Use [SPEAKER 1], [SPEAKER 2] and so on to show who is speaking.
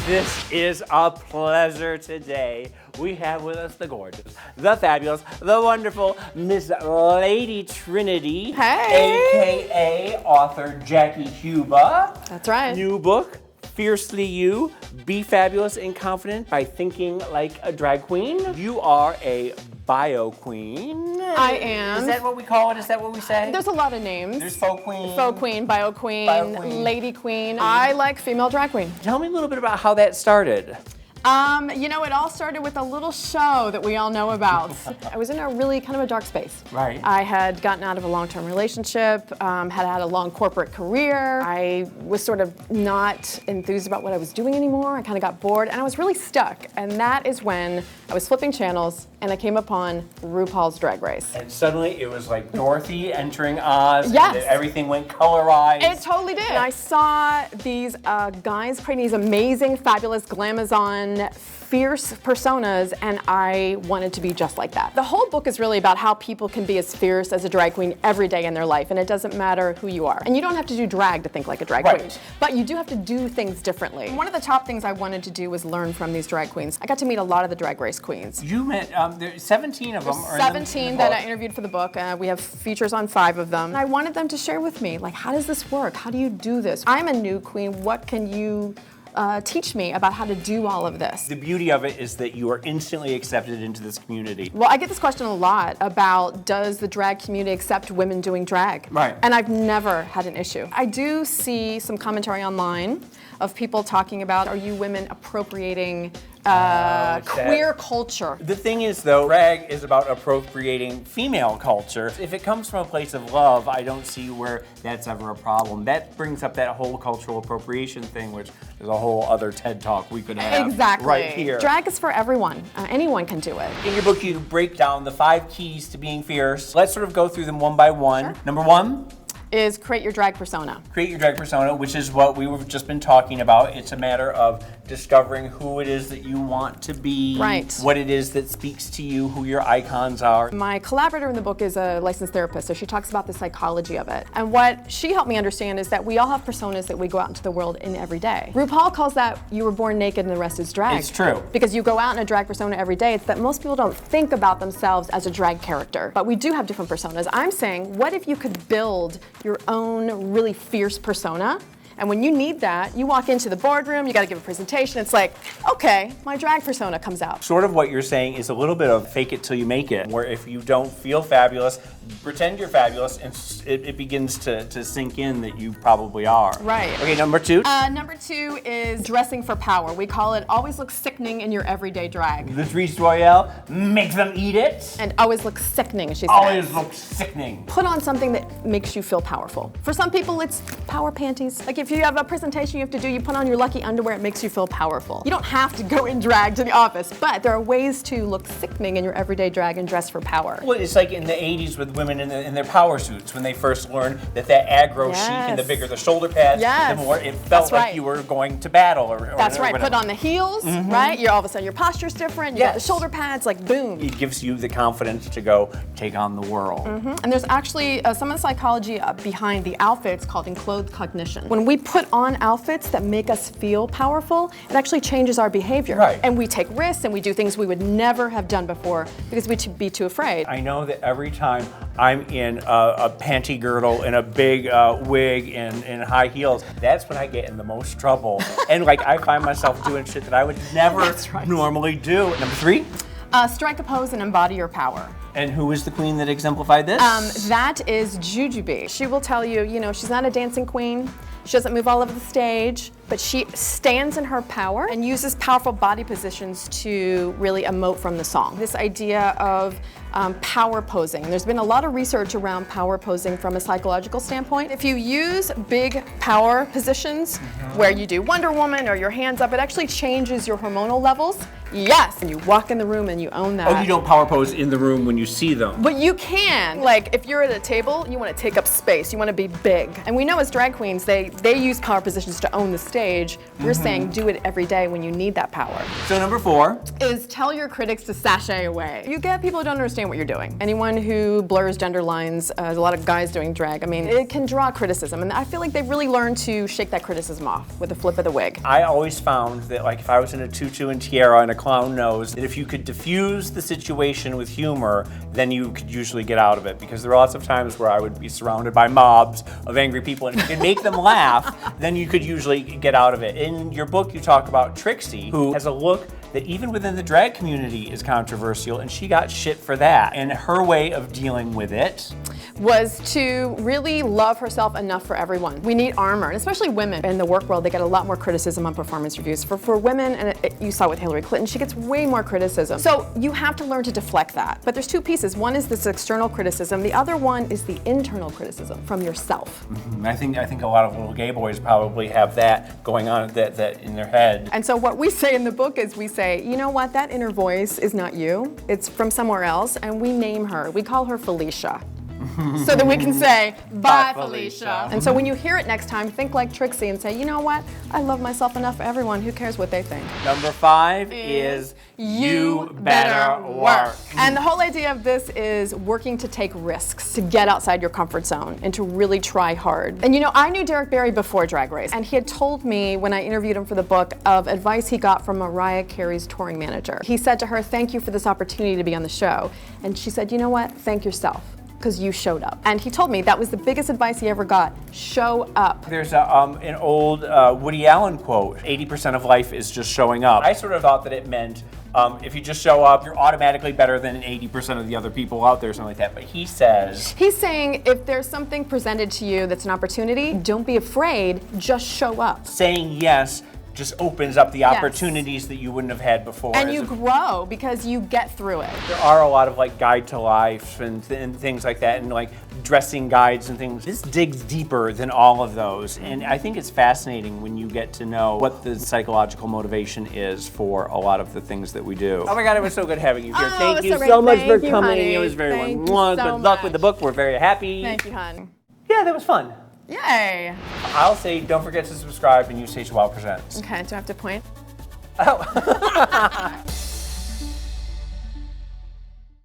[SPEAKER 1] This is a pleasure today. We have with us the gorgeous, the fabulous, the wonderful Miss Lady Trinity,
[SPEAKER 2] Hey!
[SPEAKER 1] AKA author Jackie Huba.
[SPEAKER 2] That's right.
[SPEAKER 1] New book, Fiercely You, Be Fabulous and Confident by Thinking Like a Drag Queen. You are a bio queen.
[SPEAKER 2] I am.
[SPEAKER 1] Is that what we call it? Is that what we say?
[SPEAKER 2] There's a lot of names.
[SPEAKER 1] There's faux queen.
[SPEAKER 2] Faux queen, bio queen, lady queen. I like female drag queen.
[SPEAKER 1] Tell me a little bit about how that started.
[SPEAKER 2] You know, it all started with a little show that we all know about. I was in a really kind of a dark space.
[SPEAKER 1] Right.
[SPEAKER 2] I had gotten out of a long-term relationship, had a long corporate career. I was sort of not enthused about what I was doing anymore. I kind of got bored and I was really stuck. And that is when I was flipping channels and I came upon RuPaul's Drag Race.
[SPEAKER 1] And suddenly it was like Dorothy entering Oz.
[SPEAKER 2] Yes.
[SPEAKER 1] And everything went colorized.
[SPEAKER 2] It totally did. And I saw these guys creating these amazing, fabulous, glamazon, fierce personas, and I wanted to be just like that. The whole book is really about how people can be as fierce as a drag queen every day in their life, and it doesn't matter who you are. And you don't have to do drag to think like a drag queen, but you do have to do things differently. One of the top things I wanted to do was learn from these drag queens. I got to meet a lot of the Drag Race queens.
[SPEAKER 1] You met, there's 17 of them.
[SPEAKER 2] There's 17 that I interviewed for the book. We have features on 5 of them. And I wanted them to share with me, like, how does this work? How do you do this? I'm a new queen. What can you teach me about how to do all of this?
[SPEAKER 1] The beauty of it is that you are instantly accepted into this community.
[SPEAKER 2] Well, I get this question a lot about, does the drag community accept women doing drag?
[SPEAKER 1] Right.
[SPEAKER 2] And I've never had an issue. I do see some commentary online of people talking about, are you women appropriating queer culture?
[SPEAKER 1] The thing is, though, drag is about appropriating female culture. If it comes from a place of love, I don't see where that's ever a problem. That brings up that whole cultural appropriation thing, which is a whole other TED Talk we could have right here.
[SPEAKER 2] Drag is for everyone. Anyone can do it.
[SPEAKER 1] In your book, you break down the 5 keys to being fierce. Let's sort of go through them one by one.
[SPEAKER 2] Sure.
[SPEAKER 1] Number 1
[SPEAKER 2] is create your drag persona.
[SPEAKER 1] Create your drag persona, which is what we've just been talking about. It's a matter of discovering who it is that you want to be,
[SPEAKER 2] right,
[SPEAKER 1] what it is that speaks to you, who your icons are.
[SPEAKER 2] My collaborator in the book is a licensed therapist, so she talks about the psychology of it. And what she helped me understand is that we all have personas that we go out into the world in every day. RuPaul calls that you were born naked and the rest is drag.
[SPEAKER 1] It's true.
[SPEAKER 2] Because you go out in a drag persona every day. It's that most people don't think about themselves as a drag character. But we do have different personas. I'm saying, what if you could build your own really fierce persona? And when you need that, you walk into the boardroom, you gotta give a presentation, it's like, okay, my drag persona comes out.
[SPEAKER 1] Sort of what you're saying is a little bit of fake it till you make it, where if you don't feel fabulous, pretend you're fabulous, and it begins to sink in that you probably are.
[SPEAKER 2] Right.
[SPEAKER 1] Okay, number 2?
[SPEAKER 2] Number 2 is dressing for power. We call it always look sickening in your everyday drag.
[SPEAKER 1] The Therese Royale, make them eat it.
[SPEAKER 2] And always look sickening, she says.
[SPEAKER 1] Always look sickening.
[SPEAKER 2] Put on something that makes you feel powerful. For some people, it's power panties. Like if you have a presentation you have to do, you put on your lucky underwear, it makes you feel powerful. You don't have to go in drag to the office, but there are ways to look sickening in your everyday drag and dress for power.
[SPEAKER 1] Well, it's like in the 80s with women in their power suits, when they first learned that aggro chic and the bigger the shoulder pads, the more it felt like you were going to battle.
[SPEAKER 2] That's right. Put on the heels, right? You're all of a sudden your posture's different. You got the shoulder pads, like boom.
[SPEAKER 1] It gives you the confidence to go take on the world.
[SPEAKER 2] And there's actually some of the psychology behind the outfits called enclothed cognition. When we put on outfits that make us feel powerful, it actually changes our behavior.
[SPEAKER 1] Right.
[SPEAKER 2] And we take risks and we do things we would never have done before because we'd be too afraid.
[SPEAKER 1] I know that every time I'm in a panty girdle and a big wig and high heels, that's when I get in the most trouble. And like I find myself doing shit that I would never normally do. Number 3?
[SPEAKER 2] Strike a pose and embody your power.
[SPEAKER 1] And who is the queen that exemplified this?
[SPEAKER 2] That is Jujubee. She will tell you, you know, she's not a dancing queen. She doesn't move all over the stage, but she stands in her power and uses powerful body positions to really emote from the song. This idea of power posing. There's been a lot of research around power posing from a psychological standpoint. If you use big power positions where you do Wonder Woman or your hands up, it actually changes your hormonal levels. Yes, and you walk in the room and you own that.
[SPEAKER 1] Oh, you don't power pose in the room when you see them.
[SPEAKER 2] But you can. Like, if you're at a table, you want to take up space. You want to be big. And we know as drag queens, they use power positions to own the stage. stage, we're saying do it every day when you need that power.
[SPEAKER 1] So number 4
[SPEAKER 2] is tell your critics to sashay away. You get people who don't understand what you're doing. Anyone who blurs gender lines, there's a lot of guys doing drag, I mean, it can draw criticism, and I feel like they've really learned to shake that criticism off with a flip of the wig.
[SPEAKER 1] I always found that, like, if I was in a tutu and tiara and a clown nose, that if you could diffuse the situation with humor, then you could usually get out of it, because there are lots of times where I would be surrounded by mobs of angry people, and if you could make them laugh, then you could usually get out of it. In your book, you talk about Trixie, who has a look that even within the drag community is controversial, and she got shit for that. And her way of dealing with it
[SPEAKER 2] was to really love herself enough for everyone. We need armor, and especially women. In the work world, they get a lot more criticism on performance reviews. For women, and you saw with Hillary Clinton, she gets way more criticism. So you have to learn to deflect that. But there's two pieces. One is this external criticism. The other one is the internal criticism from yourself.
[SPEAKER 1] I think a lot of little gay boys probably have that going on that in their head.
[SPEAKER 2] And so what we say in the book is we say, you know what, that inner voice is not you. It's from somewhere else, and we name her. We call her Felicia. So that we can say, bye, Felicia. And so when you hear it next time, think like Trixie and say, you know what? I love myself enough for everyone. Who cares what they think?
[SPEAKER 1] Number 5 is you better work.
[SPEAKER 2] And the whole idea of this is working to take risks, to get outside your comfort zone, and to really try hard. And you know, I knew Derek Barry before Drag Race, and he had told me when I interviewed him for the book of advice he got from Mariah Carey's touring manager. He said to her, thank you for this opportunity to be on the show. And she said, you know what? Thank yourself, because you showed up. And he told me that was the biggest advice he ever got. Show up.
[SPEAKER 1] There's an old Woody Allen quote, 80% of life is just showing up. I sort of thought that it meant if you just show up, you're automatically better than 80% of the other people out there, something like that. But he says...
[SPEAKER 2] He's saying if there's something presented to you that's an opportunity, don't be afraid, just show up.
[SPEAKER 1] Saying yes just opens up the opportunities that you wouldn't have had before.
[SPEAKER 2] And you grow because you get through it.
[SPEAKER 1] There are a lot of like guide to life and things like that, and like dressing guides and things. This digs deeper than all of those, and I think it's fascinating when you get to know what the psychological motivation is for a lot of the things that we do. Oh my God, it was so good having you here. Thank you so much for coming.
[SPEAKER 2] Honey.
[SPEAKER 1] It was very
[SPEAKER 2] Thank
[SPEAKER 1] good
[SPEAKER 2] so
[SPEAKER 1] luck
[SPEAKER 2] much.
[SPEAKER 1] with the book. We're very happy.
[SPEAKER 2] Thank you, hon.
[SPEAKER 1] Yeah, that was fun.
[SPEAKER 2] Yay.
[SPEAKER 1] I'll say don't forget to subscribe, and you say Joelle Presents.
[SPEAKER 2] Okay, do I have to point?
[SPEAKER 1] Oh.